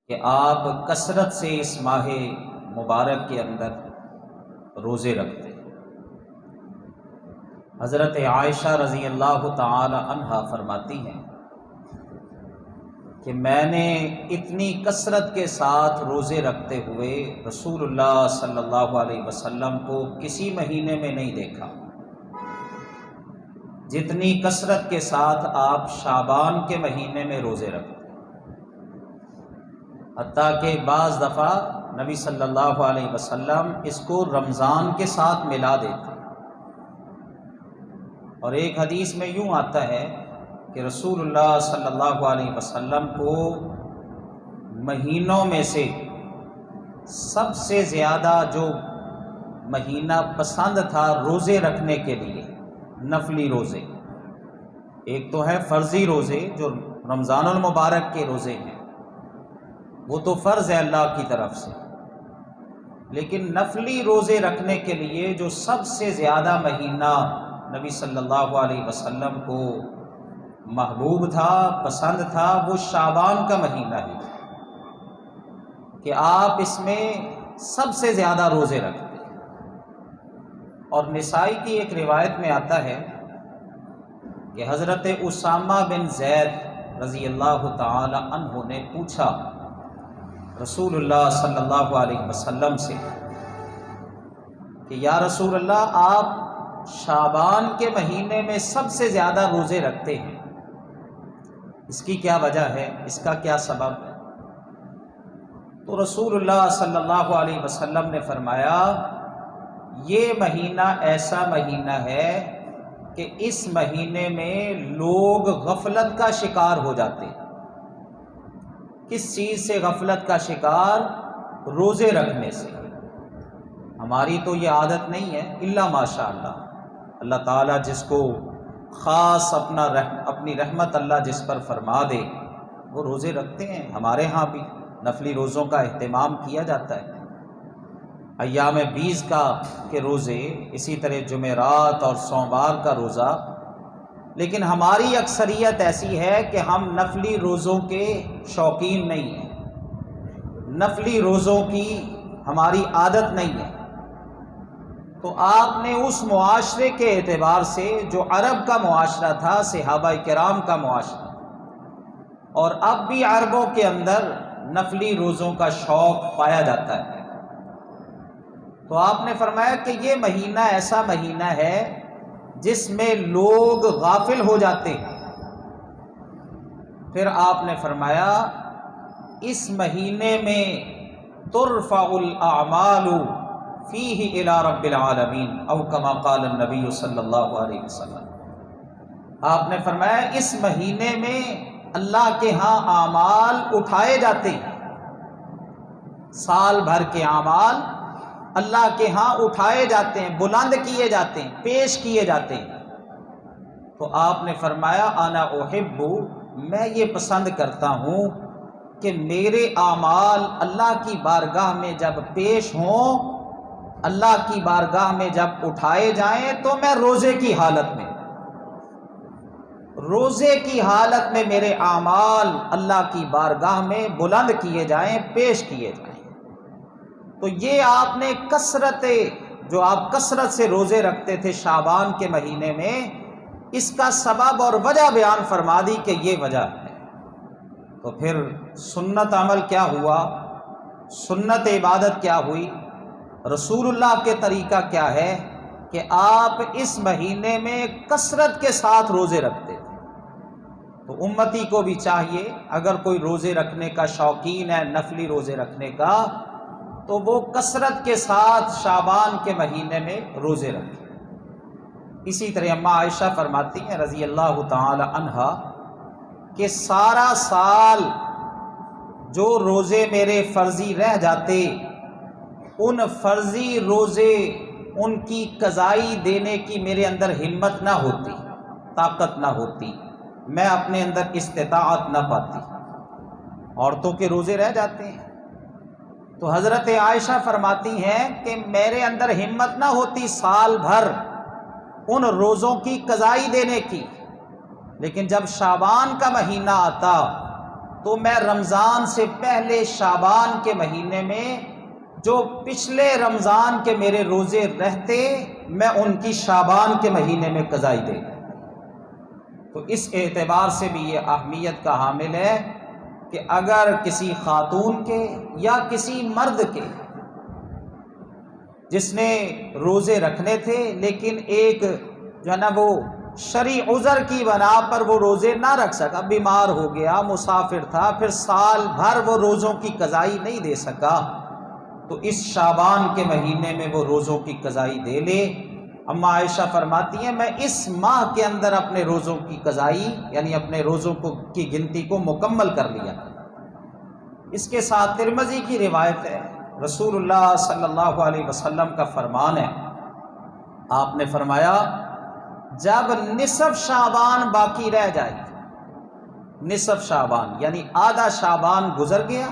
کہ آپ کثرت سے اس ماہ مبارک کے اندر روزے رکھتے ہیں۔ حضرت عائشہ رضی اللہ تعالی عنہا فرماتی ہیں کہ میں نے اتنی کثرت کے ساتھ روزے رکھتے ہوئے رسول اللہ صلی اللہ علیہ وسلم کو کسی مہینے میں نہیں دیکھا جتنی کثرت کے ساتھ آپ شعبان کے مہینے میں روزے رکھتے، حتیٰ کہ بعض دفعہ نبی صلی اللہ علیہ وسلم اس کو رمضان کے ساتھ ملا دیتے، اور ایک حدیث میں یوں آتا ہے کہ رسول اللہ صلی اللہ علیہ وسلم کو مہینوں میں سے سب سے زیادہ جو مہینہ پسند تھا روزے رکھنے کے لیے، نفلی روزے، ایک تو ہے فرضی روزے جو رمضان المبارک کے روزے ہیں، وہ تو فرض ہے اللہ کی طرف سے، لیکن نفلی روزے رکھنے کے لیے جو سب سے زیادہ مہینہ نبی صلی اللہ علیہ وسلم کو محبوب تھا، پسند تھا، وہ شعبان کا مہینہ ہے کہ آپ اس میں سب سے زیادہ روزے رکھتے ہیں۔ اور نسائی کی ایک روایت میں آتا ہے کہ حضرت اسامہ بن زید رضی اللہ تعالی عنہ نے پوچھا رسول اللہ صلی اللہ علیہ وسلم سے کہ یا رسول اللہ، آپ شعبان کے مہینے میں سب سے زیادہ روزے رکھتے ہیں، اس کی کیا وجہ ہے، اس کا کیا سبب ہے؟ تو رسول اللہ صلی اللہ علیہ وسلم نے فرمایا یہ مہینہ ایسا مہینہ ہے کہ اس مہینے میں لوگ غفلت کا شکار ہو جاتے ہیں۔ کس چیز سے غفلت کا شکار؟ روزے رکھنے سے۔ ہماری تو یہ عادت نہیں ہے، الا ماشاء اللہ، اللہ تعالیٰ جس کو خاص اپنی رحمت اللہ جس پر فرما دے وہ روزے رکھتے ہیں۔ ہمارے ہاں بھی نفلی روزوں کا اہتمام کیا جاتا ہے، ایام 20 کے روزے، اسی طرح جمعرات اور سوموار کا روزہ، لیکن ہماری اکثریت ایسی ہے کہ ہم نفلی روزوں کے شوقین نہیں ہیں، نفلی روزوں کی ہماری عادت نہیں ہے۔ تو آپ نے اس معاشرے کے اعتبار سے جو عرب کا معاشرہ تھا، صحابہ کرام کا معاشرہ، اور اب بھی عربوں کے اندر نفلی روزوں کا شوق پایا جاتا ہے، تو آپ نے فرمایا کہ یہ مہینہ ایسا مہینہ ہے جس میں لوگ غافل ہو جاتے ہیں۔ پھر آپ نے فرمایا اس مہینے میں ترفع الاعمال فیہ الی رب العالمین، او کما قال النبی صلی اللہ علیہ وسلم۔ آپ نے فرمایا اس مہینے میں اللہ کے ہاں اعمال اٹھائے جاتے ہیں، سال بھر کے اعمال اللہ کے ہاں اٹھائے جاتے ہیں، بلند کیے جاتے ہیں، پیش کیے جاتے ہیں۔ تو آپ نے فرمایا انا احب، میں یہ پسند کرتا ہوں کہ میرے اعمال اللہ کی بارگاہ میں جب پیش ہوں، اللہ کی بارگاہ میں جب اٹھائے جائیں، تو میں روزے کی حالت میں، روزے کی حالت میں میرے اعمال اللہ کی بارگاہ میں بلند کیے جائیں، پیش کیے جائیں۔ تو یہ آپ نے جو آپ کثرت سے روزے رکھتے تھے شعبان کے مہینے میں، اس کا سبب اور وجہ بیان فرما دی کہ یہ وجہ ہے۔ تو پھر سنت عمل کیا ہوا، سنت عبادت کیا ہوئی، رسول اللہ کے طریقہ کیا ہے کہ آپ اس مہینے میں کثرت کے ساتھ روزے رکھتے تھے۔ تو امتی کو بھی چاہیے اگر کوئی روزے رکھنے کا شوقین ہے، نفلی روزے رکھنے کا، تو وہ کثرت کے ساتھ شعبان کے مہینے میں روزے رکھیں۔ اسی طرح اماں عائشہ فرماتی ہیں رضی اللہ تعالی عنہا کہ سارا سال جو روزے میرے فرضی رہ جاتے، ان فرضی روزے ان کی قضائی دینے کی میرے اندر ہمت نہ ہوتی، طاقت نہ ہوتی، میں اپنے اندر استطاعت نہ پاتی، عورتوں کے روزے رہ جاتے ہیں۔ تو حضرت عائشہ فرماتی ہیں کہ میرے اندر ہمت نہ ہوتی سال بھر ان روزوں کی قضائی دینے کی، لیکن جب شعبان کا مہینہ آتا تو میں رمضان سے پہلے شعبان کے مہینے میں جو پچھلے رمضان کے میرے روزے رہتے میں ان کی شعبان کے مہینے میں قضائی دے گا۔ تو اس اعتبار سے بھی یہ اہمیت کا حامل ہے کہ اگر کسی خاتون کے یا کسی مرد کے جس نے روزے رکھنے تھے لیکن ایک جو ہے نا وہ شرعی عذر کی بنا پر وہ روزے نہ رکھ سکا، بیمار ہو گیا، مسافر تھا، پھر سال بھر وہ روزوں کی قضائی نہیں دے سکا، تو اس شعبان کے مہینے میں وہ روزوں کی قضائی دے لے۔ اما عائشہ فرماتی ہیں میں اس ماہ کے اندر اپنے روزوں کی قضائی یعنی اپنے روزوں کی گنتی کو مکمل کر لیا۔ اس کے ساتھ ترمذی کی روایت ہے، رسول اللہ صلی اللہ علیہ وسلم کا فرمان ہے، آپ نے فرمایا جب نصف شعبان باقی رہ جائے، نصف شعبان یعنی آدھا شعبان گزر گیا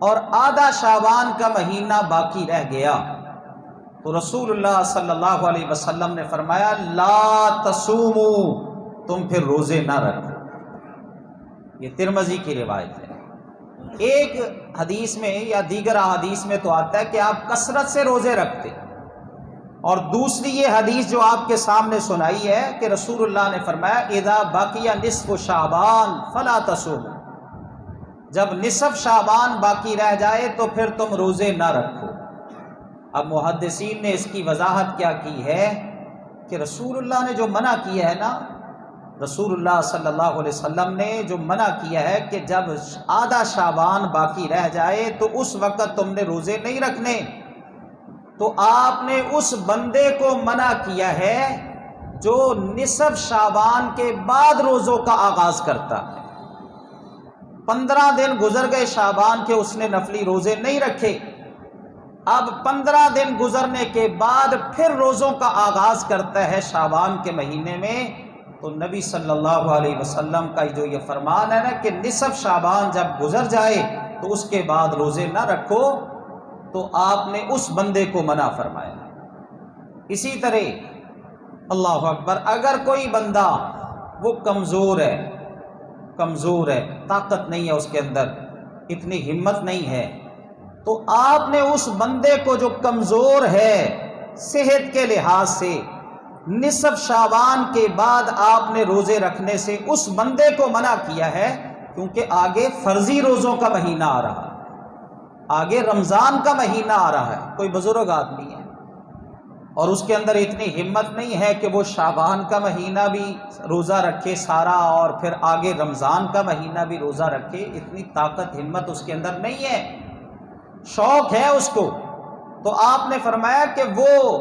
اور آدھا شعبان کا مہینہ باقی رہ گیا، تو رسول اللہ صلی اللہ علیہ وسلم نے فرمایا لا تصوموا، تم پھر روزے نہ رکھو۔ یہ ترمذی کی روایت ہے۔ ایک حدیث میں یا دیگر احادیث میں تو آتا ہے کہ آپ کثرت سے روزے رکھتے، اور دوسری یہ حدیث جو آپ کے سامنے سنائی ہے کہ رسول اللہ نے فرمایا اذا بقی نصف شعبان فلا تصوموا، جب نصف شعبان باقی رہ جائے تو پھر تم روزے نہ رکھو۔ اب محدثین نے اس کی وضاحت کیا کی ہے کہ رسول اللہ نے جو منع کیا ہے نا، رسول اللہ صلی اللہ علیہ وسلم نے جو منع کیا ہے کہ جب آدھا شعبان باقی رہ جائے تو اس وقت تم نے روزے نہیں رکھنے، تو آپ نے اس بندے کو منع کیا ہے جو نصف شعبان کے بعد روزوں کا آغاز کرتا ہے۔ 15 دن گزر گئے شعبان کے، اس نے نفلی روزے نہیں رکھے، اب 15 دن گزرنے کے بعد پھر روزوں کا آغاز کرتا ہے شعبان کے مہینے میں، تو نبی صلی اللہ علیہ وسلم کا جو یہ فرمان ہے نا کہ نصف شعبان جب گزر جائے تو اس کے بعد روزے نہ رکھو، تو آپ نے اس بندے کو منع فرمایا۔ اسی طرح اللہ اکبر، اگر کوئی بندہ وہ کمزور ہے، طاقت نہیں ہے اس کے اندر، اتنی ہمت نہیں ہے، تو آپ نے اس بندے کو جو کمزور ہے صحت کے لحاظ سے نصف شعبان کے بعد آپ نے روزے رکھنے سے اس بندے کو منع کیا ہے، کیونکہ آگے فرضی روزوں کا مہینہ آ رہا ہے، آگے رمضان کا مہینہ آ رہا ہے، کوئی بزرگ آدمی ہے اور اس کے اندر اتنی ہمت نہیں ہے کہ وہ شعبان کا مہینہ بھی روزہ رکھے سارا اور پھر آگے رمضان کا مہینہ بھی روزہ رکھے، اتنی طاقت ہمت اس کے اندر نہیں ہے، شوق ہے اس کو، تو آپ نے فرمایا کہ وہ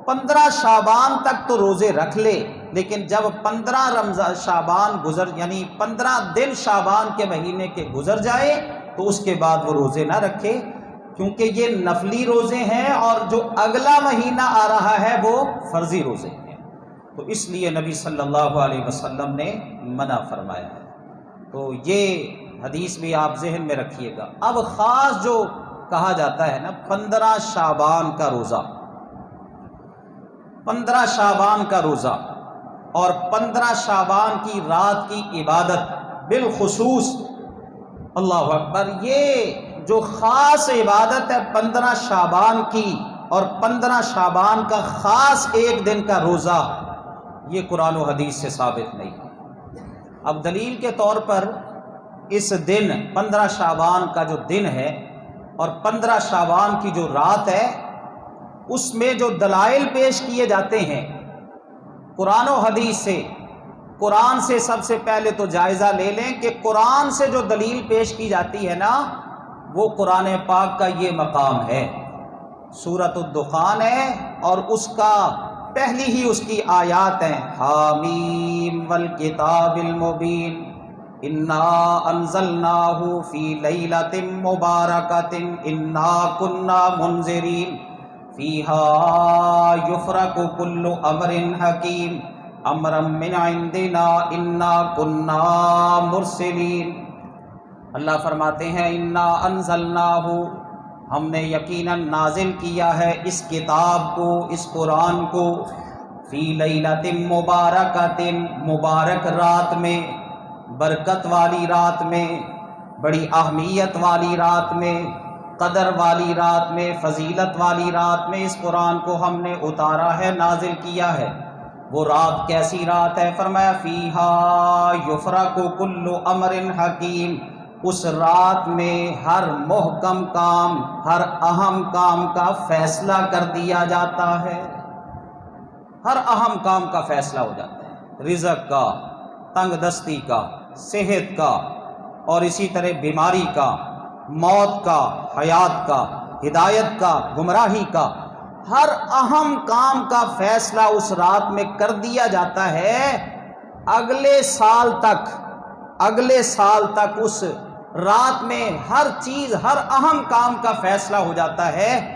15 شعبان تک تو روزے رکھ لے، لیکن جب 15 شعبان یعنی 15 دن شعبان کے مہینے کے گزر جائے تو اس کے بعد وہ روزے نہ رکھے، کیونکہ یہ نفلی روزے ہیں اور جو اگلا مہینہ آ رہا ہے وہ فرضی روزے ہیں، تو اس لیے نبی صلی اللہ علیہ وسلم نے منع فرمایا ہے۔ تو یہ حدیث بھی آپ ذہن میں رکھیے گا۔ اب خاص جو کہا جاتا ہے نا 15 شعبان کا روزہ، 15 شعبان کا روزہ اور 15 شعبان کی رات کی عبادت بالخصوص، اللہ اکبر، یہ جو خاص عبادت ہے 15 شعبان کی اور 15 شعبان کا خاص ایک دن کا روزہ، یہ قرآن و حدیث سے ثابت نہیں۔ اب دلیل کے طور پر اس دن 15 شعبان کا جو دن ہے اور 15 شعبان کی جو رات ہے، اس میں جو دلائل پیش کیے جاتے ہیں قرآن و حدیث سے، قرآن سے سب سے پہلے تو جائزہ لے لیں کہ قرآن سے جو دلیل پیش کی جاتی ہے نا، وہ قرآن پاک کا یہ مقام ہے، سورۃ الدخان ہے اور اس کا پہلی ہی اس کی آیات ہیں، حامیم والکتاب المبین انا انزلناہ فی لیلۃ مبارکۃ انا کنا منذرین فیہا یفرق کل امر حکیم امرا من عندنا انا کنا مرسلین۔ اللہ فرماتے ہیں انا انزلناہ، ہم نے یقیناً نازل کیا ہے اس کتاب کو، اس قرآن کو، فی لیلۃ مبارکۃ، مبارک رات میں، برکت والی رات میں، بڑی اہمیت والی رات میں، قدر والی رات میں، فضیلت والی رات میں اس قرآن کو ہم نے اتارا ہے، نازل کیا ہے۔ وہ رات کیسی رات ہے؟ فرمایا فیہا یفرق کل امر حکیم، اس رات میں ہر محکم کام، ہر اہم کام کا فیصلہ کر دیا جاتا ہے۔ ہر اہم کام کا فیصلہ ہو جاتا ہے، رزق کا، تنگ دستی کا، صحت کا، اور اسی طرح بیماری کا، موت کا، حیات کا، ہدایت کا، گمراہی کا، ہر اہم کام کا فیصلہ اس رات میں کر دیا جاتا ہے۔ اگلے سال تک اس رات میں ہر چیز، ہر اہم کام کا فیصلہ ہو جاتا ہے۔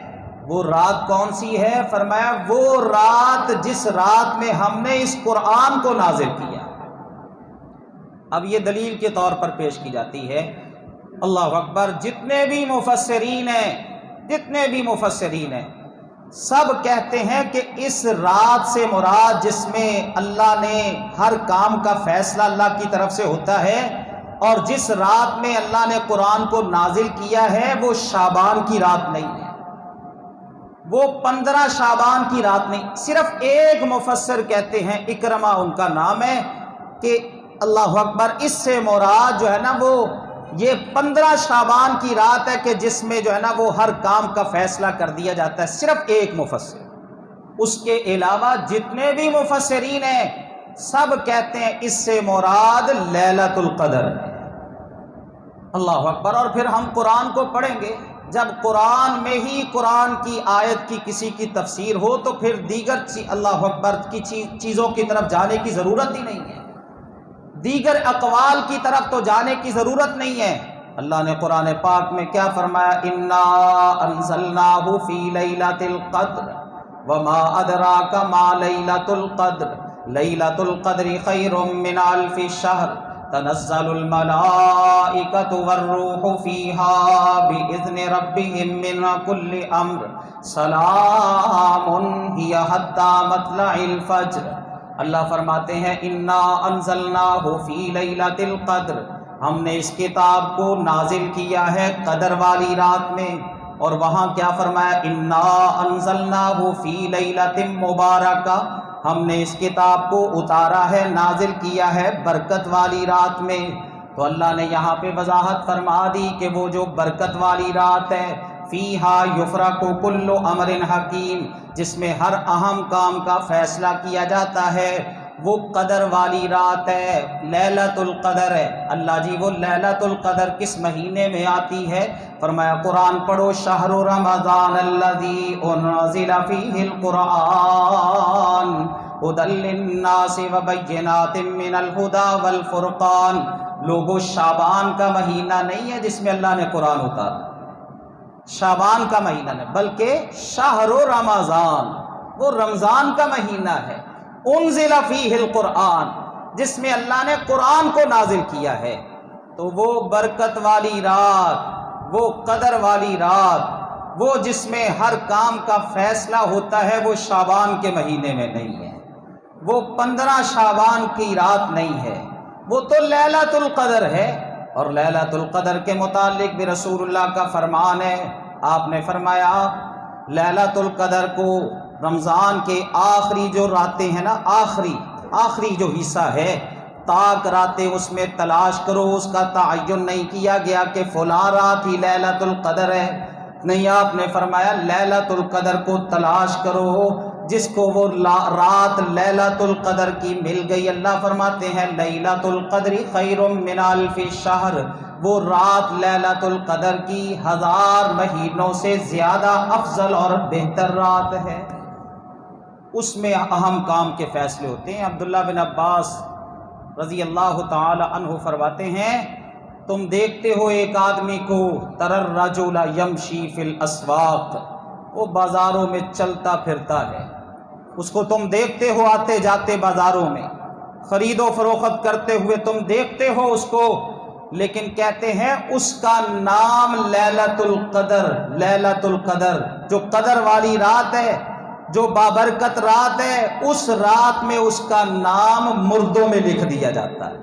وہ رات کون سی ہے؟ فرمایا وہ رات جس رات میں ہم نے اس قرآن کو نازل کیا۔ اب یہ دلیل کے طور پر پیش کی جاتی ہے۔ اللہ اکبر! جتنے بھی مفسرین ہیں سب کہتے ہیں کہ اس رات سے مراد جس میں اللہ نے ہر کام کا فیصلہ اللہ کی طرف سے ہوتا ہے، اور جس رات میں اللہ نے قرآن کو نازل کیا ہے، وہ شعبان کی رات نہیں ہے، وہ 15 شعبان کی رات نہیں۔ صرف ایک مفسر کہتے ہیں، اکرمہ ان کا نام ہے، کہ اللہ اکبر اس سے مراد جو ہے نا وہ یہ 15 شعبان کی رات ہے کہ جس میں جو ہے نا وہ ہر کام کا فیصلہ کر دیا جاتا ہے۔ صرف ایک مفسر، اس کے علاوہ جتنے بھی مفسرین ہیں سب کہتے ہیں اس سے مراد لیلۃ القدر ہے۔ اللہ اکبر! اور پھر ہم قرآن کو پڑھیں گے، جب قرآن میں ہی قرآن کی آیت کی کسی کی تفسیر ہو تو پھر دیگر اللہ اکبر کی چیزوں کی طرف جانے کی ضرورت ہی نہیں ہے، دیگر اقوال کی طرف تو جانے کی ضرورت نہیں ہے۔ اللہ نے قرآن پاک میں کیا فرمایا؟ انا انزلناہ فی لیلۃ القدر وما ادراک ما لیلۃ القدر لیلۃ القدر خیر من الف شہر تنزل الملائکۃ والروح فیہا بإذن ربہم من کل امر سلام ہی حتی مطلع الفجر۔ اللہ فرماتے ہیں انا انزلناہ فی لیلۃ القدر، ہم نے اس کتاب کو نازل کیا ہے قدر والی رات میں۔ اور وہاں کیا فرمایا؟ انا انزلناہ فی لیلۃ مبارکہ، ہم نے اس کتاب کو اتارا ہے، نازل کیا ہے برکت والی رات میں۔ تو اللہ نے یہاں پہ وضاحت فرما دی کہ وہ جو برکت والی رات ہے، فیہا یفرق کل امر حکیم، جس میں ہر اہم کام کا فیصلہ کیا جاتا ہے، وہ قدر والی رات ہے، لیلۃ القدر ہے۔ اللہ جی وہ لیلۃ القدر کس مہینے میں آتی ہے؟ فرمایا قرآن پڑھو، شہر رمضان الذی انزل فیہ القرآن ھدی للناس وبینات من الھدی والفرقان۔ لوگوں شعبان کا مہینہ نہیں ہے جس میں اللہ نے قرآن اتارا، شعبان کا مہینہ نہیں، بلکہ شہر رمضان، وہ رمضان کا مہینہ ہے، انزل فیہ القرآن، جس میں اللہ نے قرآن کو نازل کیا ہے۔ تو وہ برکت والی رات، وہ قدر والی رات، وہ جس میں ہر کام کا فیصلہ ہوتا ہے، وہ شعبان کے مہینے میں نہیں ہے، وہ 15 شعبان کی رات نہیں ہے، وہ تو لیلۃ القدر ہے۔ اور لیلۃ القدر کے متعلق بھی رسول اللہ کا فرمان ہے، آپ نے فرمایا لیلۃ القدر کو رمضان کے آخری جو راتیں ہیں نا، آخری جو حصہ ہے، تاک راتیں اس میں تلاش کرو۔ اس کا تعین نہیں کیا گیا کہ فلاں رات ہی لیلۃ القدر ہے، نہیں، آپ نے فرمایا لیلۃ القدر کو تلاش کرو۔ جس کو وہ رات لیلۃ القدر کی مل گئی، اللہ فرماتے ہیں لیلۃ القدر خیر من الف شہر، وہ رات لیلۃ القدر کی 1000 مہینوں سے زیادہ افضل اور بہتر رات ہے۔ اس میں اہم کام کے فیصلے ہوتے ہیں۔ عبداللہ بن عباس رضی اللہ تعالی عنہ فرماتے ہیں، تم دیکھتے ہو ایک آدمی کو، تر الرجل یمشی فی الاسواق، وہ بازاروں میں چلتا پھرتا ہے، اس کو تم دیکھتے ہو آتے جاتے بازاروں میں، خرید و فروخت کرتے ہوئے تم دیکھتے ہو اس کو، لیکن کہتے ہیں اس کا نام لیلۃ القدر، لیلۃ القدر جو قدر والی رات ہے، جو بابرکت رات ہے، اس رات میں اس کا نام مردوں میں لکھ دیا جاتا ہے۔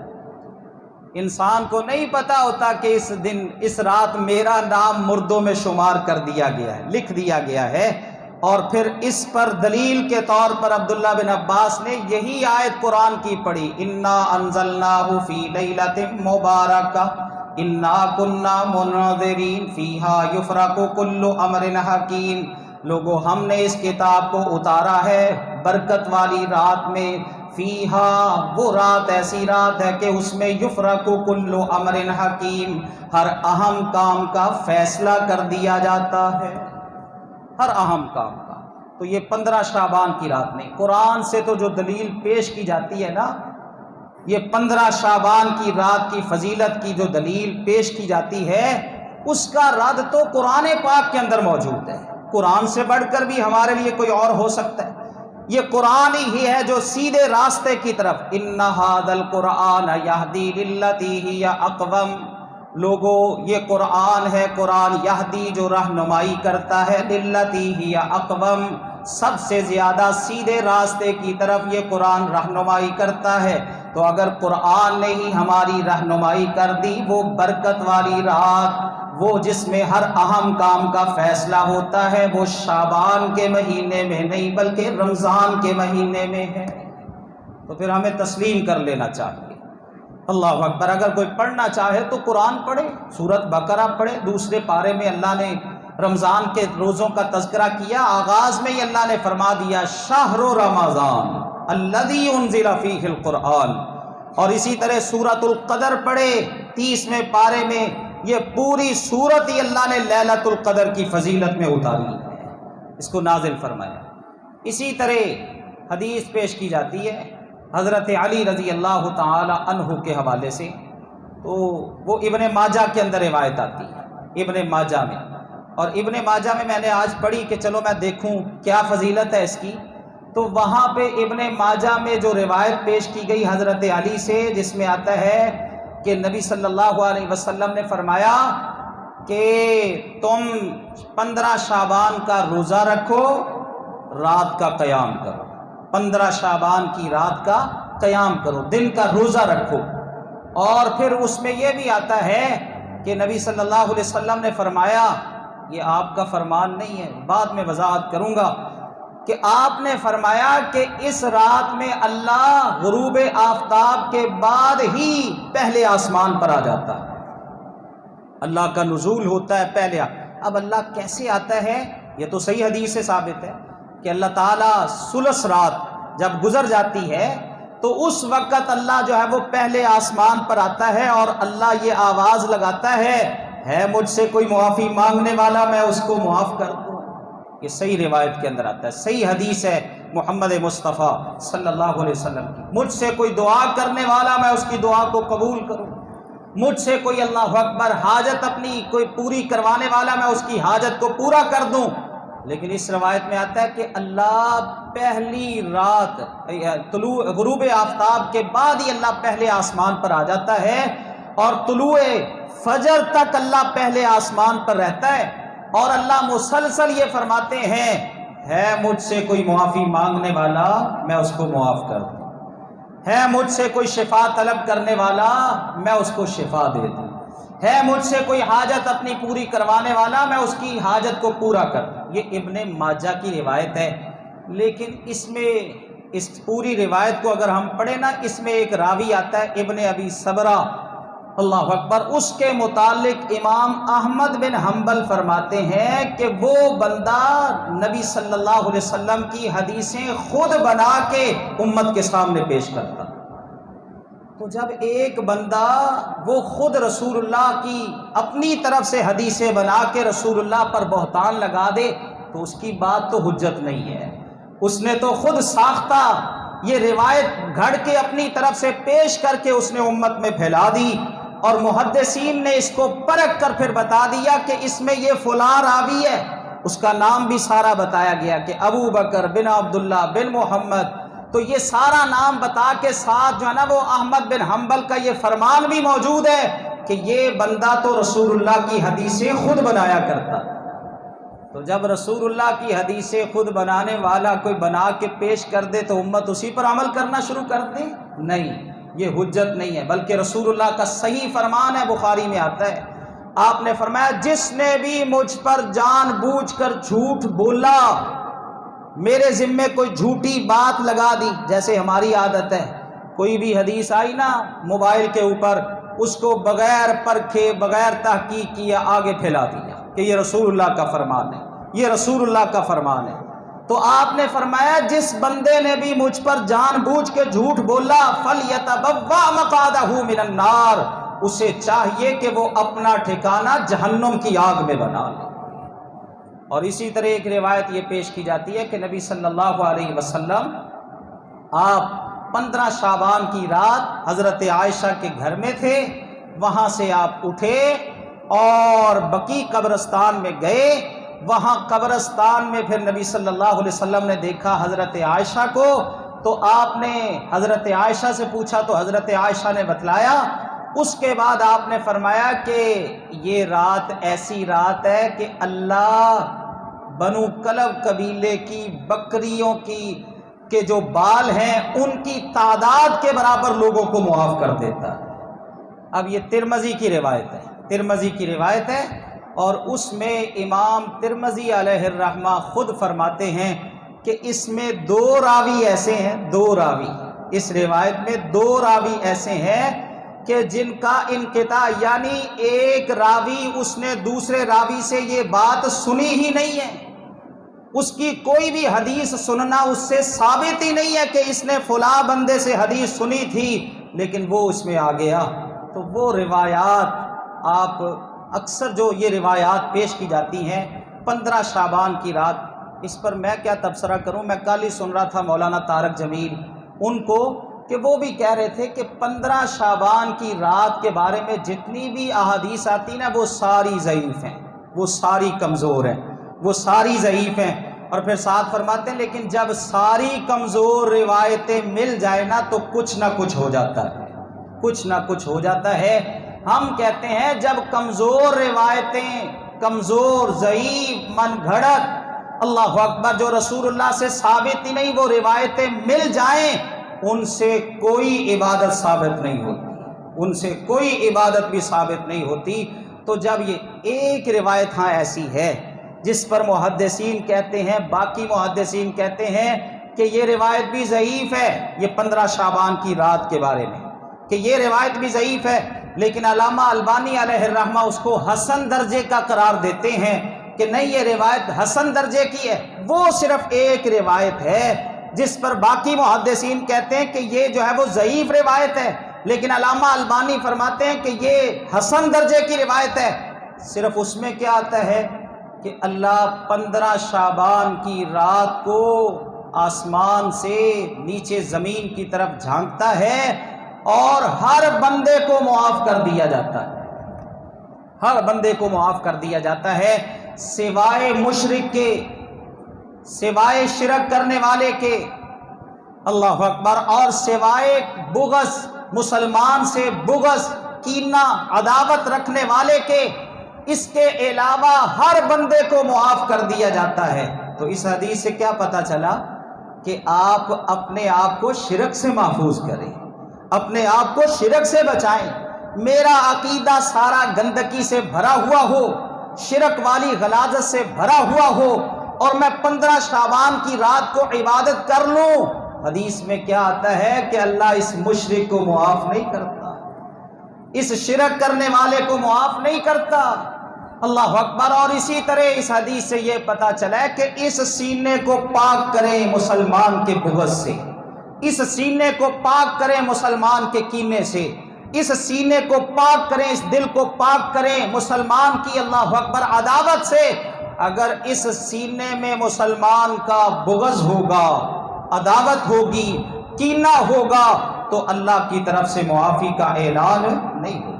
انسان کو نہیں پتا ہوتا کہ اس دن اس رات میرا نام مردوں میں شمار کر دیا گیا ہے، لکھ دیا گیا ہے۔ اور پھر اس پر دلیل کے طور پر عبداللہ بن عباس نے یہی آیت قرآن کی پڑھی، انا انزلناہ فی لیلۃ مبارکہ انا کنا منذرین فیہا یفرق کل امر حکیم۔ لوگو ہم نے اس کتاب کو اتارا ہے برکت والی رات میں، فیہا وہ رات ایسی رات ہے کہ اس میں یفرق کل امر حکیم، ہر اہم کام کا فیصلہ کر دیا جاتا ہے، ہر اہم کام کا۔ تو یہ 15 شعبان کی رات نہیں، قرآن سے تو جو دلیل پیش کی جاتی ہے نا، یہ 15 شعبان کی رات کی فضیلت کی جو دلیل پیش کی جاتی ہے اس کا رد تو قرآن پاک کے اندر موجود ہے۔ قرآن سے بڑھ کر بھی ہمارے لیے کوئی اور ہو سکتا ہے؟ یہ قرآن ہی ہے جو سیدھے راستے کی طرف، ان ھذا القرآن یہدی للتی ہی اقوم۔ لوگو یہ قرآن ہے، قرآن یہدی جو رہنمائی کرتا ہے، للتی ہی اقوم سب سے زیادہ سیدھے راستے کی طرف یہ قرآن رہنمائی کرتا ہے۔ تو اگر قرآن نے ہی ہماری رہنمائی کر دی، وہ برکت والی رات، وہ جس میں ہر اہم کام کا فیصلہ ہوتا ہے، وہ شعبان کے مہینے میں نہیں بلکہ رمضان کے مہینے میں ہے، تو پھر ہمیں تسلیم کر لینا چاہیے۔ اللہ اکبر۔ اگر کوئی پڑھنا چاہے تو قرآن پڑھے، سورۃ بقرہ پڑھے۔ دوسرے پارے میں اللہ نے رمضان کے روزوں کا تذکرہ کیا، آغاز میں ہی اللہ نے فرما دیا شہر رمضان الذی انزل فیہ القرآن، اور اسی طرح سورۃ القدر پڑھے 30ویں پارے میں، یہ پوری سورت ہی اللہ نے لیلۃ القدر کی فضیلت میں اتاری ہے، اس کو نازل فرمایا۔ اسی طرح حدیث پیش کی جاتی ہے حضرت علی رضی اللہ تعالی عنہ کے حوالے سے، تو وہ ابن ماجہ کے اندر روایت آتی ہے، ابن ماجہ میں، اور ابن ماجہ میں میں نے آج پڑھی کہ چلو میں دیکھوں کیا فضیلت ہے اس کی، تو وہاں پہ ابن ماجہ میں جو روایت پیش کی گئی حضرت علی سے، جس میں آتا ہے کہ نبی صلی اللہ علیہ وسلم نے فرمایا کہ تم 15 شعبان کا روزہ رکھو، رات کا قیام کرو، 15 شعبان کی رات کا قیام کرو، دن کا روزہ رکھو۔ اور پھر اس میں یہ بھی آتا ہے کہ نبی صلی اللہ علیہ وسلم نے فرمایا، یہ آپ کا فرمان نہیں ہے، بعد میں وضاحت کروں گا، کہ آپ نے فرمایا کہ اس رات میں اللہ غروب آفتاب کے بعد ہی پہلے آسمان پر آ جاتا ہے، اللہ کا نزول ہوتا ہے پہلے۔ اب اللہ کیسے آتا ہے؟ یہ تو صحیح حدیث سے ثابت ہے کہ اللہ تعالیٰ ثلث رات جب گزر جاتی ہے تو اس وقت اللہ جو ہے وہ پہلے آسمان پر آتا ہے اور اللہ یہ آواز لگاتا ہے مجھ سے کوئی معافی مانگنے والا، میں اس کو معاف کر دوں۔ یہ صحیح روایت کے اندر آتا ہے، صحیح حدیث ہے محمد مصطفیٰ صلی اللہ علیہ وسلم کی، مجھ سے کوئی دعا کرنے والا میں اس کی دعا کو قبول کروں، مجھ سے کوئی اللہ اکبر حاجت اپنی کوئی پوری کروانے والا میں اس کی حاجت کو پورا کر دوں۔ لیکن اس روایت میں آتا ہے کہ اللہ پہلی رات غروب آفتاب کے بعد ہی اللہ پہلے آسمان پر آ جاتا ہے، اور طلوع فجر تک اللہ پہلے آسمان پر رہتا ہے، اور اللہ مسلسل یہ فرماتے ہیں ہے مجھ سے کوئی معافی مانگنے والا میں اس کو معاف کر دوں، ہے مجھ سے کوئی شفا طلب کرنے والا میں اس کو شفا دے دوں، ہے مجھ سے کوئی حاجت اپنی پوری کروانے والا میں اس کی حاجت کو پورا کر دوں۔ یہ ابن ماجہ کی روایت ہے، لیکن اس میں اس پوری روایت کو اگر ہم پڑھیں نا، اس میں ایک راوی آتا ہے ابن ابی صبرہ، اللہ اکبر، اس کے متعلق امام احمد بن حنبل فرماتے ہیں کہ وہ بندہ نبی صلی اللہ علیہ وسلم کی حدیثیں خود بنا کے امت کے سامنے پیش کرتا۔ تو جب ایک بندہ وہ خود رسول اللہ کی اپنی طرف سے حدیثیں بنا کے رسول اللہ پر بہتان لگا دے تو اس کی بات تو حجت نہیں ہے، اس نے تو خود ساختہ یہ روایت گھڑ کے اپنی طرف سے پیش کر کے اس نے امت میں پھیلا دی، اور محدثین نے اس کو پرکھ کر پھر بتا دیا کہ اس میں یہ فلاں راوی ہے، اس کا نام بھی سارا بتایا گیا کہ ابو بکر بن عبداللہ بن محمد، تو یہ سارا نام بتا کے ساتھ جو ہے نا وہ احمد بن حنبل کا یہ فرمان بھی موجود ہے کہ یہ بندہ تو رسول اللہ کی حدیثیں خود بنایا کرتا۔ تو جب رسول اللہ کی حدیثیں خود بنانے والا کوئی بنا کے پیش کر دے تو امت اسی پر عمل کرنا شروع کر دے؟ نہیں، یہ حجت نہیں ہے، بلکہ رسول اللہ کا صحیح فرمان ہے، بخاری میں آتا ہے، آپ نے فرمایا جس نے بھی مجھ پر جان بوجھ کر جھوٹ بولا، میرے ذمے کوئی جھوٹی بات لگا دی، جیسے ہماری عادت ہے کوئی بھی حدیث آئی نا موبائل کے اوپر، اس کو بغیر پرکھے بغیر تحقیق کیے آگے پھیلا دیا کہ یہ رسول اللہ کا فرمان ہے، یہ رسول اللہ کا فرمان ہے۔ تو آپ نے فرمایا جس بندے نے بھی مجھ پر جان بوجھ کے جھوٹ بولا فَلْيَتَبَوَّأْ مَقْعَدَهُ مِنَ النَّارِ، اسے چاہیے کہ وہ اپنا ٹھکانہ جہنم کی آگ میں بنا لے۔ اور اسی طرح ایک روایت یہ پیش کی جاتی ہے کہ نبی صلی اللہ علیہ وسلم آپ 15 شعبان کی رات حضرت عائشہ کے گھر میں تھے، وہاں سے آپ اٹھے اور بقیع قبرستان میں گئے، وہاں قبرستان میں پھر نبی صلی اللہ علیہ وسلم نے دیکھا حضرت عائشہ کو، تو آپ نے حضرت عائشہ سے پوچھا تو حضرت عائشہ نے بتلایا۔ اس کے بعد آپ نے فرمایا کہ یہ رات ایسی رات ہے کہ اللہ بنو کلب قبیلے کی بکریوں کی کے جو بال ہیں ان کی تعداد کے برابر لوگوں کو معاف کر دیتا ہے۔ اب یہ ترمذی کی روایت ہے، ترمذی کی روایت ہے، اور اس میں امام ترمذی علیہ الرحمہ خود فرماتے ہیں کہ اس میں 2 راوی ایسے ہیں، 2 راوی، اس روایت میں 2 راوی ایسے ہیں کہ جن کا انقطاع، یعنی ایک راوی اس نے دوسرے راوی سے یہ بات سنی ہی نہیں ہے، اس کی کوئی بھی حدیث سننا اس سے ثابت ہی نہیں ہے کہ اس نے فلاں بندے سے حدیث سنی تھی، لیکن وہ اس میں آ گیا۔ تو وہ روایات آپ اکثر جو یہ روایات پیش کی جاتی ہیں 15 شعبان کی رات، اس پر میں کیا تبصرہ کروں، میں کل ہی سن رہا تھا مولانا طارق جمیل ان کو کہ وہ بھی کہہ رہے تھے کہ 15 شعبان کی رات کے بارے میں جتنی بھی احادیث آتی ہیں وہ ساری ضعیف ہیں، وہ ساری کمزور ہیں، وہ ساری ضعیف ہیں۔ اور پھر ساتھ فرماتے ہیں لیکن جب ساری کمزور روایتیں مل جائے نا تو کچھ نہ کچھ ہو جاتا ہے، کچھ نہ کچھ ہو جاتا ہے۔ ہم کہتے ہیں جب کمزور روایتیں، کمزور ضعیف من گھڑت، اللہ اکبر، جو رسول اللہ سے ثابت ہی نہیں، وہ روایتیں مل جائیں، ان سے کوئی عبادت ثابت نہیں ہوتی، ان سے کوئی عبادت بھی ثابت نہیں ہوتی۔ تو جب یہ ایک روایت ہاں ایسی ہے جس پر محدثین کہتے ہیں، باقی محدثین کہتے ہیں کہ یہ روایت بھی ضعیف ہے، یہ 15 شعبان کی رات کے بارے میں کہ یہ روایت بھی ضعیف ہے، لیکن علامہ البانی علیہ الرحمہ اس کو حسن درجے کا قرار دیتے ہیں کہ نہیں، یہ روایت حسن درجے کی ہے۔ وہ صرف ایک روایت ہے جس پر باقی محدثین کہتے ہیں کہ یہ جو ہے وہ ضعیف روایت ہے، لیکن علامہ البانی فرماتے ہیں کہ یہ حسن درجے کی روایت ہے۔ صرف اس میں کیا آتا ہے کہ اللہ 15 شعبان کی رات کو آسمان سے نیچے زمین کی طرف جھانکتا ہے اور ہر بندے کو معاف کر دیا جاتا ہے، ہر بندے کو معاف کر دیا جاتا ہے، سوائے مشرک کے، سوائے شرک کرنے والے کے، اللہ اکبر، اور سوائے بغض، مسلمان سے بغض، کینہ، عداوت رکھنے والے کے، اس کے علاوہ ہر بندے کو معاف کر دیا جاتا ہے۔ تو اس حدیث سے کیا پتہ چلا کہ آپ اپنے آپ کو شرک سے محفوظ کریں، اپنے آپ کو شرک سے بچائیں۔ میرا عقیدہ سارا گندگی سے بھرا ہوا ہو، شرک والی غلاظت سے بھرا ہوا ہو، اور میں 15 شعبان کی رات کو عبادت کر لوں، حدیث میں کیا آتا ہے کہ اللہ اس مشرک کو معاف نہیں کرتا، اس شرک کرنے والے کو معاف نہیں کرتا، اللہ اکبر۔ اور اسی طرح اس حدیث سے یہ پتہ چلا ہے کہ اس سینے کو پاک کریں مسلمان کے بغض سے، اس سینے کو پاک کریں مسلمان کے کینے سے، اس سینے کو پاک کریں، اس دل کو پاک کریں مسلمان کی، اللہ اکبر، عداوت سے۔ اگر اس سینے میں مسلمان کا بغض ہوگا، عداوت ہوگی، کینہ ہوگا، تو اللہ کی طرف سے معافی کا اعلان نہیں ہوگا۔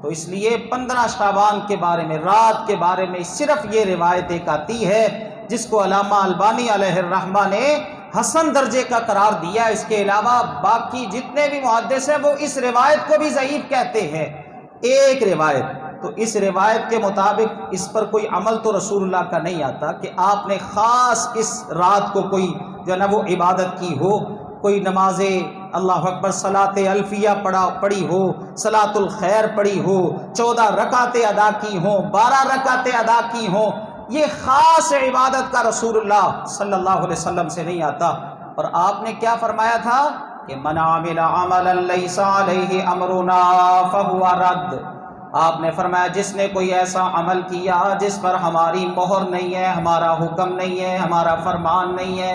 تو اس لیے 15 شعبان کے بارے میں، رات کے بارے میں صرف یہ روایت ایک آتی ہے جس کو علامہ البانی علیہ الرحمہ نے حسن درجے کا قرار دیا، اس کے علاوہ باقی جتنے بھی محدث ہیں وہ اس روایت کو بھی ضعیف کہتے ہیں، ایک روایت۔ تو اس روایت کے مطابق اس پر کوئی عمل تو رسول اللہ کا نہیں آتا کہ آپ نے خاص اس رات کو کوئی جو ہے نا وہ عبادت کی ہو، کوئی نماز اللہ اکبر صلاۃ الفیہ پڑھی ہو، صلاۃ الخیر پڑھی ہو، 14 رکعتیں ادا کی ہوں، 12 رکعتیں ادا کی ہوں، یہ خاص عبادت کا رسول اللہ صلی اللہ علیہ وسلم سے نہیں آتا۔ اور آپ نے کیا فرمایا تھا کہ من عمل عملا لیس علیہ امرنا فہو رد۔ آپ نے فرمایا جس نے کوئی ایسا عمل کیا جس پر ہماری مہر نہیں ہے، ہمارا حکم نہیں ہے، ہمارا فرمان نہیں ہے،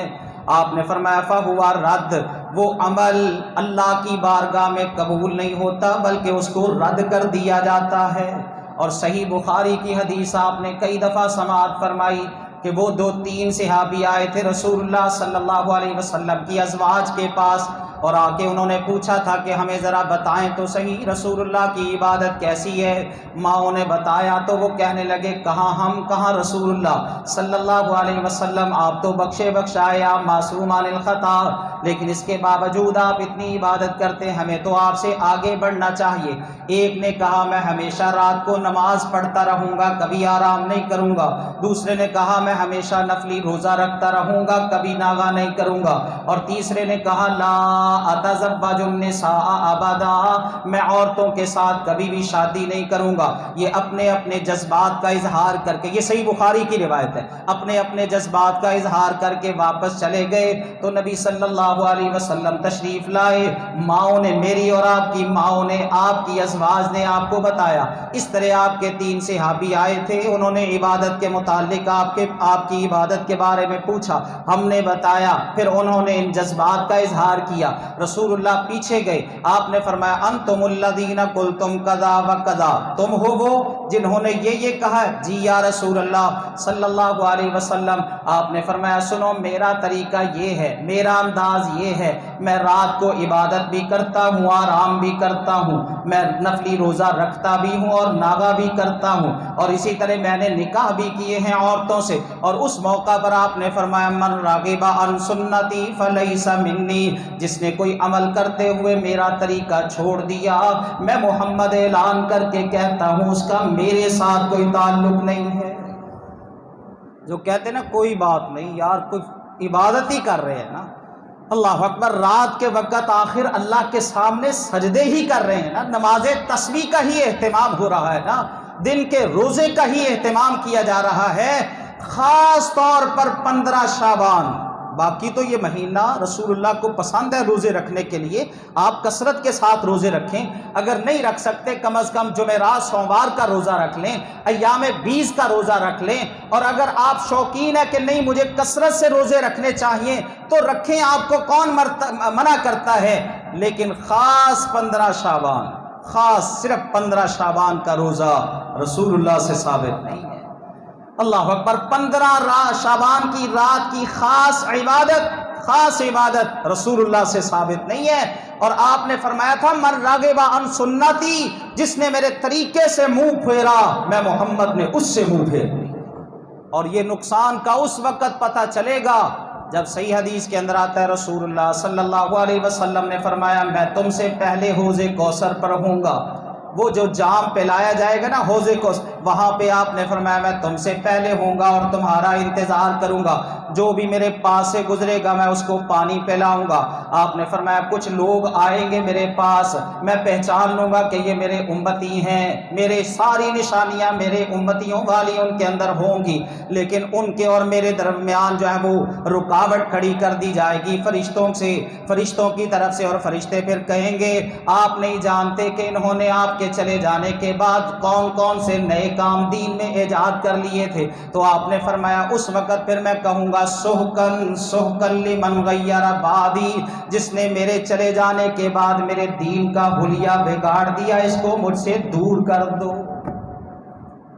آپ نے فرمایا فہو رد، وہ عمل اللہ کی بارگاہ میں قبول نہیں ہوتا بلکہ اس کو رد کر دیا جاتا ہے۔ اور صحیح بخاری کی حدیث آپ نے کئی دفعہ سماعت فرمائی کہ وہ 2-3 صحابی آئے تھے رسول اللہ صلی اللہ علیہ وسلم کی ازواج کے پاس، اور آ کے انہوں نے پوچھا تھا کہ ہمیں ذرا بتائیں تو صحیح رسول اللہ کی عبادت کیسی ہے۔ ماؤں نے بتایا تو وہ کہنے لگے کہاں ہم کہاں رسول اللہ صلی اللہ علیہ وسلم، آپ تو بخشے بخشائے، آپ معصوم عن الخطا، لیکن اس کے باوجود آپ اتنی عبادت کرتے ہیں، ہمیں تو آپ سے آگے بڑھنا چاہیے۔ ایک نے کہا میں ہمیشہ رات کو نماز پڑھتا رہوں گا، کبھی آرام نہیں کروں گا۔ دوسرے نے کہا میں ہمیشہ نفلی روزہ رکھتا رہوں گا، کبھی ناغہ نہیں کروں گا۔ اور تیسرے نے کہا لا اتزوج النساء ابدا، میں عورتوں کے ساتھ کبھی بھی شادی نہیں کروں گا۔ یہ اپنے اپنے جذبات کا اظہار کر کے، یہ صحیح بخاری کی روایت ہے، اپنے اپنے جذبات کا اظہار کر کے واپس چلے گئے تو نبی صلی اللہ علیہ وسلم تشریف لائے۔ ماؤں نے، میری اور آپ کی ماؤں نے، آپ کی ازواج نے آپ کو بتایا۔ اس طرح آپ کے 3 صحابی آئے تھے، انہوں نے عبادت کے متعلق آپ کی عبادت کے بارے میں پوچھا، ہم نے بتایا، پھر انہوں نے ان جذبات کا اظہار کیا۔ رسول اللہ پیچھے گئے، آپ نے فرمایا انتم الذین قلتم کذا و کذا، تم ہو وہ جنہوں نے یہ کہا ہے؟ جی یا رسول اللہ صلی اللہ علیہ وسلم۔ آپ نے فرمایا سنو میرا طریقہ یہ ہے، میرا انداز یہ ہے، میں رات کو عبادت بھی کرتا ہوں، آرام بھی کرتا ہوں، میں نفلی روزہ رکھتا بھی ہوں اور ناغہ بھی کرتا ہوں، اور اسی طرح میں نے نکاح بھی کیے ہیں عورتوں سے۔ اور اس موقع پر آپ نے فرمایا من راغب عن سنتی فلیس منی، جس نے کوئی عمل کرتے ہوئے میرا طریقہ چھوڑ دیا، میں محمد اعلان کر کے کہتا ہوں اس کا میرے ساتھ کوئی تعلق نہیں ہے۔ جو کہتے ہیں نا کوئی بات نہیں یار، کوئی عبادت ہی کر رہے ہیں نا، اللہ اکبر، رات کے وقت آخر اللہ کے سامنے سجدے ہی کر رہے ہیں نا، نماز تسبیح کا ہی اہتمام ہو رہا ہے نا، دن کے روزے کا ہی اہتمام کیا جا رہا ہے، خاص طور پر 15 شعبان۔ باقی تو یہ مہینہ رسول اللہ کو پسند ہے روزے رکھنے کے لیے، آپ کثرت کے ساتھ روزے رکھیں، اگر نہیں رکھ سکتے کم از کم جمعرات سوموار کا روزہ رکھ لیں، ایام 20 کا روزہ رکھ لیں، اور اگر آپ شوقین ہے کہ نہیں مجھے کثرت سے روزے رکھنے چاہیے تو رکھیں، آپ کو کون منع کرتا ہے، لیکن خاص 15 شعبان، خاص صرف 15 شعبان کا روزہ رسول اللہ سے ثابت نہیں ہے۔ اللہ اکبر، 15 شعبان کی رات کی خاص عبادت رسول اللہ سے ثابت نہیں ہے۔ اور آپ نے فرمایا تھا من راغب عن سنتی، جس نے میرے طریقے سے منہ پھیرا میں محمد نے اس سے منہ پھیر لیا۔ اور یہ نقصان کا اس وقت پتہ چلے گا جب صحیح حدیث کے اندر آتا ہے رسول اللہ صلی اللہ علیہ وسلم نے فرمایا میں تم سے پہلے حوض کوثر پر ہوں گا، وہ جو جام پلایا جائے گا نا حوض کوثر، وہاں پہ آپ نے فرمایا میں تم سے پہلے ہوں گا اور تمہارا انتظار کروں گا، جو بھی میرے پاس سے گزرے گا میں اس کو پانی پلاؤں گا۔ آپ نے فرمایا کچھ لوگ آئیں گے میرے پاس، میں پہچان لوں گا کہ یہ میرے امتی ہیں، میرے ساری نشانیاں میرے امتیوں والی ان کے اندر ہوں گی، لیکن ان کے اور میرے درمیان جو ہے وہ رکاوٹ کھڑی کر دی جائے گی فرشتوں کی طرف سے، اور فرشتے پھر کہیں گے آپ نہیں جانتے کہ انہوں نے آپ کے چلے جانے کے بعد کون کون سے نئے کام دین میں ایجاد کر لیے تھے۔ تو آپ نے فرمایا اس وقت پھر میں کہوں گا سحقن سحقن لمن غیر بعدی، جس نے میرے چلے جانے کے بعد میرے دین کا حلیہ بگاڑ دیا، اس کو مجھ سے دور کر دو۔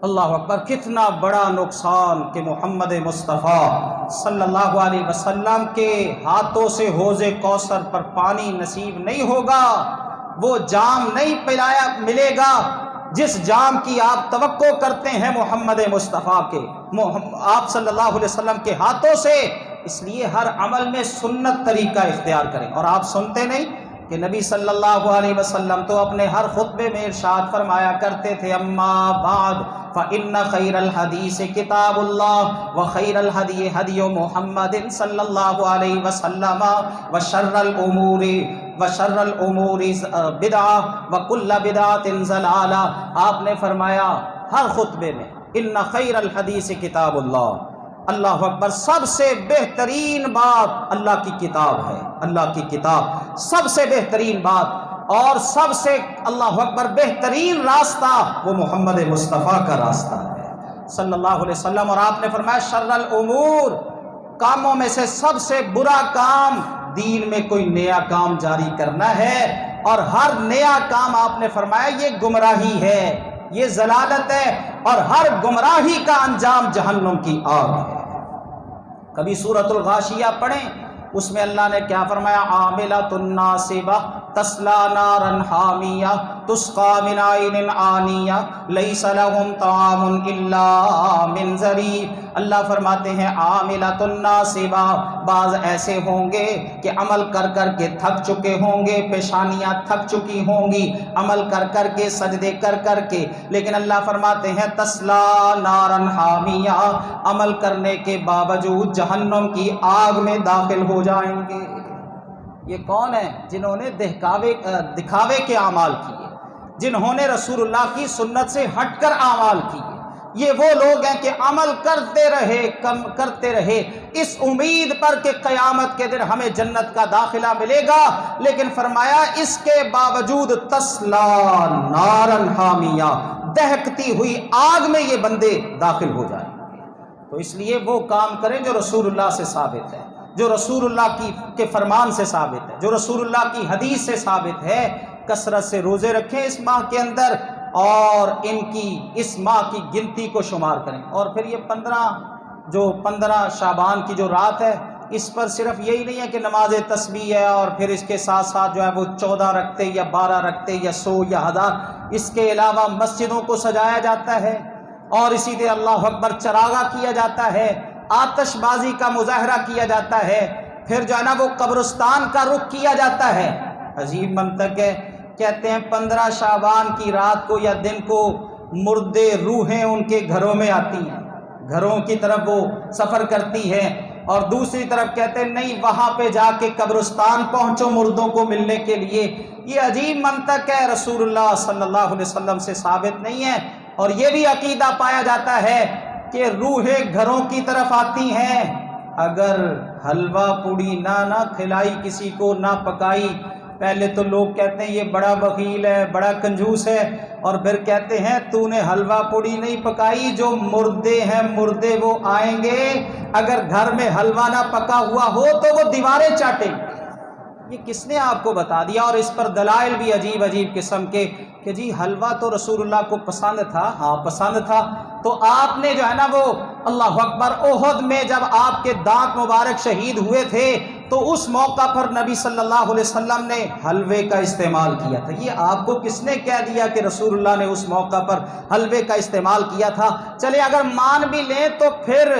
اللہ اکبر، کتنا بڑا نقصان کہ محمد مصطفیٰ صلی اللہ علیہ وسلم کے ہاتھوں سے حوض کوثر پر پانی نصیب نہیں ہوگا، وہ جام نہیں پلایا ملے گا جس جام کی آپ توقع کرتے ہیں محمد مصطفیٰ کے، آپ صلی اللہ علیہ وسلم کے ہاتھوں سے۔ اس لیے ہر عمل میں سنت طریقہ اختیار کریں۔ اور آپ سنتے نہیں کہ نبی صلی اللہ علیہ وسلم تو اپنے ہر خطبے میں ارشاد فرمایا کرتے تھے اما بعد فإن خیر الحدیث کتاب اللہ وخیر الہدی ہدی محمد صلی اللہ علیہ وسلم وشر الامور وشر الامور بدعہ وکل بدعۃ ضلالہ۔ آپ نے فرمایا ہر خطبے میں ان خیر الحدیث کتاب اللہ، اللہ اکبر، سب سے بہترین بات اللہ کی کتاب ہے، اللہ کی کتاب سب سے بہترین بات، اور سب سے اللہ اکبر بہترین راستہ وہ محمد مصطفیٰ کا راستہ ہے صلی اللہ علیہ وسلم۔ اور آپ نے فرمایا شر الامور، کاموں میں سے سب سے برا کام دین میں کوئی نیا کام جاری کرنا ہے، اور ہر نیا کام آپ نے فرمایا یہ گمراہی ہے، یہ ضلالت ہے، اور ہر گمراہی کا انجام جہنم کی آگ ہے۔ کبھی سورۃ الغاشیہ پڑھیں، اس میں اللہ نے کیا فرمایا؟ عاملۃ ناصبہ تصلی نارا حامیہ تسقی من عین آنیہ لیس لہم طعام الا من ضریع۔ اللہ فرماتے ہیں عاملۃ ناصبہ، بعض ایسے ہوں گے کہ عمل کر کر کے تھک چکے ہوں گے، پیشانیاں تھک چکی ہوں گی عمل کر کر کے، سجدے کر کر کے، لیکن اللہ فرماتے ہیں تصلی نارا حامیہ، عمل کرنے کے باوجود جہنم کی آگ میں داخل ہو جائیں گے۔ یہ کون ہیں؟ جنہوں نے دکھاوے کے اعمال کیے، جنہوں نے رسول اللہ کی سنت سے ہٹ کر اعمال کیے۔ یہ وہ لوگ ہیں کہ عمل کرتے رہے اس امید پر کہ قیامت کے دن ہمیں جنت کا داخلہ ملے گا، لیکن فرمایا اس کے باوجود تسلا نارا حامیہ، دہکتی ہوئی آگ میں یہ بندے داخل ہو جائیں گے۔ تو اس لیے وہ کام کریں جو رسول اللہ سے ثابت ہے، جو رسول اللہ کے فرمان سے ثابت ہے، جو رسول اللہ کی حدیث سے ثابت ہے۔ کثرت سے روزے رکھیں اس ماہ کے اندر، اور اس ماہ کی گنتی کو شمار کریں۔ اور پھر یہ 15 شعبان کی جو رات ہے، اس پر صرف یہی نہیں ہے کہ نماز تسبیح ہے اور پھر اس کے ساتھ ساتھ جو ہے وہ 14 رکھتے یا 12 رکھتے یا 100 یا 1000، اس کے علاوہ مسجدوں کو سجایا جاتا ہے، اور اسی طرح اللہ اکبر چراغاں کیا جاتا ہے، آتش بازی کا مظاہرہ کیا جاتا ہے، پھر جو ہے نا وہ قبرستان کا رخ کیا جاتا ہے۔ عجیب منطق ہے، کہتے ہیں 15 شعبان کی رات کو یا دن کو مردے روحیں ان کے گھروں میں آتی ہیں، گھروں کی طرف وہ سفر کرتی ہیں، اور دوسری طرف کہتے ہیں نہیں وہاں پہ جا کے قبرستان پہنچو مردوں کو ملنے کے لیے۔ یہ عجیب منطق ہے، رسول اللہ صلی اللہ علیہ وسلم سے ثابت نہیں ہے۔ اور یہ بھی عقیدہ پایا جاتا ہے کہ روحیں گھروں کی طرف آتی ہیں، اگر حلوہ پوڑی نہ کھلائی کسی کو، نہ پکائی، پہلے تو لوگ کہتے ہیں یہ بڑا بخیل ہے، بڑا کنجوس ہے، اور پھر کہتے ہیں تو نے حلوہ پوڑی نہیں پکائی، جو مردے ہیں مردے وہ آئیں گے، اگر گھر میں حلوہ نہ پکا ہوا ہو تو وہ دیواریں چاٹیں گے۔ یہ کس نے آپ کو بتا دیا؟ اور اس پر دلائل بھی عجیب عجیب قسم کے کہ جی حلوہ تو رسول اللہ کو پسند تھا، ہاں پسند تھا، تو آپ نے جو ہے نا وہ اللہ اکبر احد میں جب آپ کے دانت مبارک شہید ہوئے تھے تو اس موقع پر نبی صلی اللہ علیہ وسلم نے حلوے کا استعمال کیا تھا۔ یہ آپ کو کس نے کہہ دیا کہ رسول اللہ نے اس موقع پر حلوے کا استعمال کیا تھا؟ چلے اگر مان بھی لیں تو پھر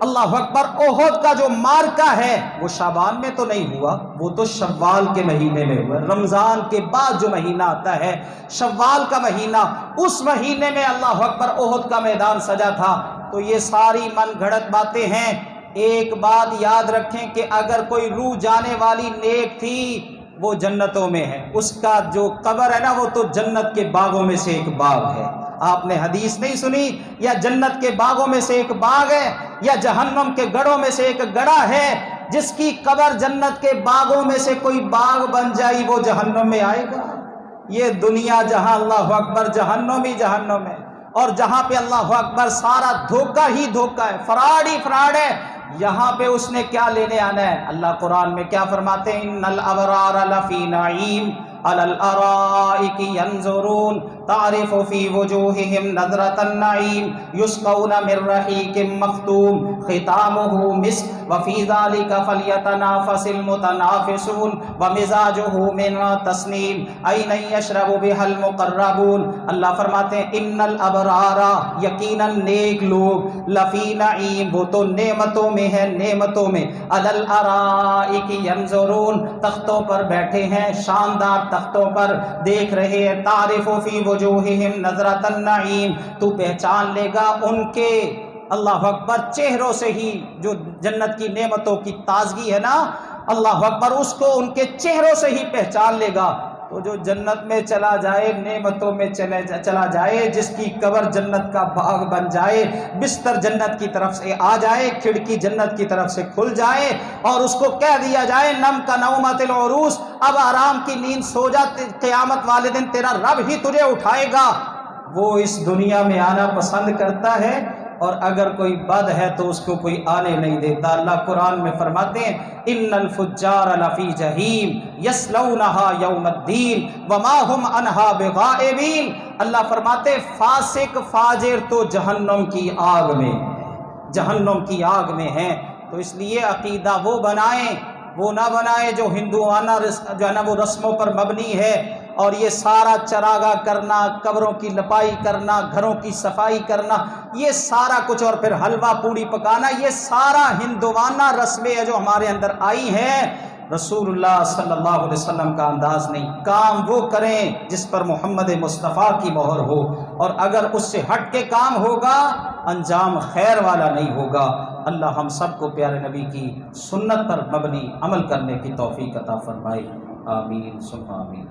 اللہ اکبر احد کا جو مارکہ ہے وہ شعبان میں تو نہیں ہوا، وہ تو شوال کے مہینے میں ہوا، رمضان کے بعد جو مہینہ آتا ہے شوال کا مہینہ، اس مہینے میں اللہ اکبر احد کا میدان سجا تھا۔ تو یہ ساری من گھڑت باتیں ہیں۔ ایک بات یاد رکھیں کہ اگر کوئی روح جانے والی نیک تھی وہ جنتوں میں ہے، اس کا جو قبر ہے نا وہ تو جنت کے باغوں میں سے ایک باغ ہے۔ آپ نے حدیث نہیں سنی؟ یا جنت کے باغوں میں سے ایک باغ ہے، یا جہنم کے گڑھوں میں سے ایک گڑھا ہے، جس کی قبر جنت کے باغوں میں سے کوئی باغ بن جائے وہ جہنم میں آئے گا۔ یہ دنیا جہاں اللہ اکبر جہنم ہی جہنم ہے، اور جہاں پہ اللہ اکبر سارا دھوکہ ہی دھوکہ ہے، فراڈ ہی فراڈ ہے، یہاں پہ اس نے کیا لینے آنا ہے؟ اللہ قرآن میں کیا فرماتے ہیں؟ ان الابرار لفی نعیم علی الارائک ینظرون تعرف فی وجوہہم نظرۃ النعیم یسقون من رحیق مختوم ختامہ مسک وفی ذلک فلیتنافس المتنافسون ومزاجہ من تسنیم عینا یشرب بہا المقربون۔ اللہ فرماتے ہیں ان الابرار، یقیناً نیک لوگ، لفی نعیم، وہ تو نعمتوں میں ہے، نعمتوں میں، علی الارائک ینظرون، تختوں پر بیٹھے ہیں، شاندار تختوں پر دیکھ رہے ہیں، تعرف فی وجوہہم نظرۃ النعیم، تو پہچان لے گا ان کے اللہ اکبر چہروں سے ہی جو جنت کی نعمتوں کی تازگی ہے نا، اللہ اکبر، اس کو ان کے چہروں سے ہی پہچان لے گا۔ تو جو جنت میں چلا جائے، نعمتوں میں چلا جائے، جس کی قبر جنت کا باغ بن جائے، بستر جنت کی طرف سے آ جائے، کھڑکی جنت کی طرف سے کھل جائے، اور اس کو کہہ دیا جائے نم کا نومت العروس، اب آرام کی نیند سو جا، قیامت والے دن تیرا رب ہی تجھے اٹھائے گا، وہ اس دنیا میں آنا پسند کرتا ہے، اور اگر کوئی بد ہے تو اس کو کوئی آنے نہیں دیتا۔ اللہ قرآن میں فرماتے ہیں ان الفجار لفی جہیم یصلونھا یوم الدین وما هم عنھا بغائبین۔ اللہ فرماتے فاسق فاجر تو جہنم کی آگ میں، جہنم کی آگ میں ہیں۔ تو اس لیے عقیدہ وہ بنائیں، وہ نہ بنائیں جو ہندوانہ جو ہے نا وہ رسموں پر مبنی ہے، اور یہ سارا چراغاں کرنا، قبروں کی لپائی کرنا، گھروں کی صفائی کرنا، یہ سارا کچھ، اور پھر حلوہ پوڑی پکانا، یہ سارا ہندوانہ رسمیں ہیں جو ہمارے اندر آئی ہیں۔ رسول اللہ صلی اللہ علیہ وسلم کا انداز نہیں۔ کام وہ کریں جس پر محمد مصطفیٰ کی مہر ہو، اور اگر اس سے ہٹ کے کام ہوگا انجام خیر والا نہیں ہوگا۔ اللہ ہم سب کو پیارے نبی کی سنت پر مبنی عمل کرنے کی توفیق عطا فرمائے، آمین ثم آمین۔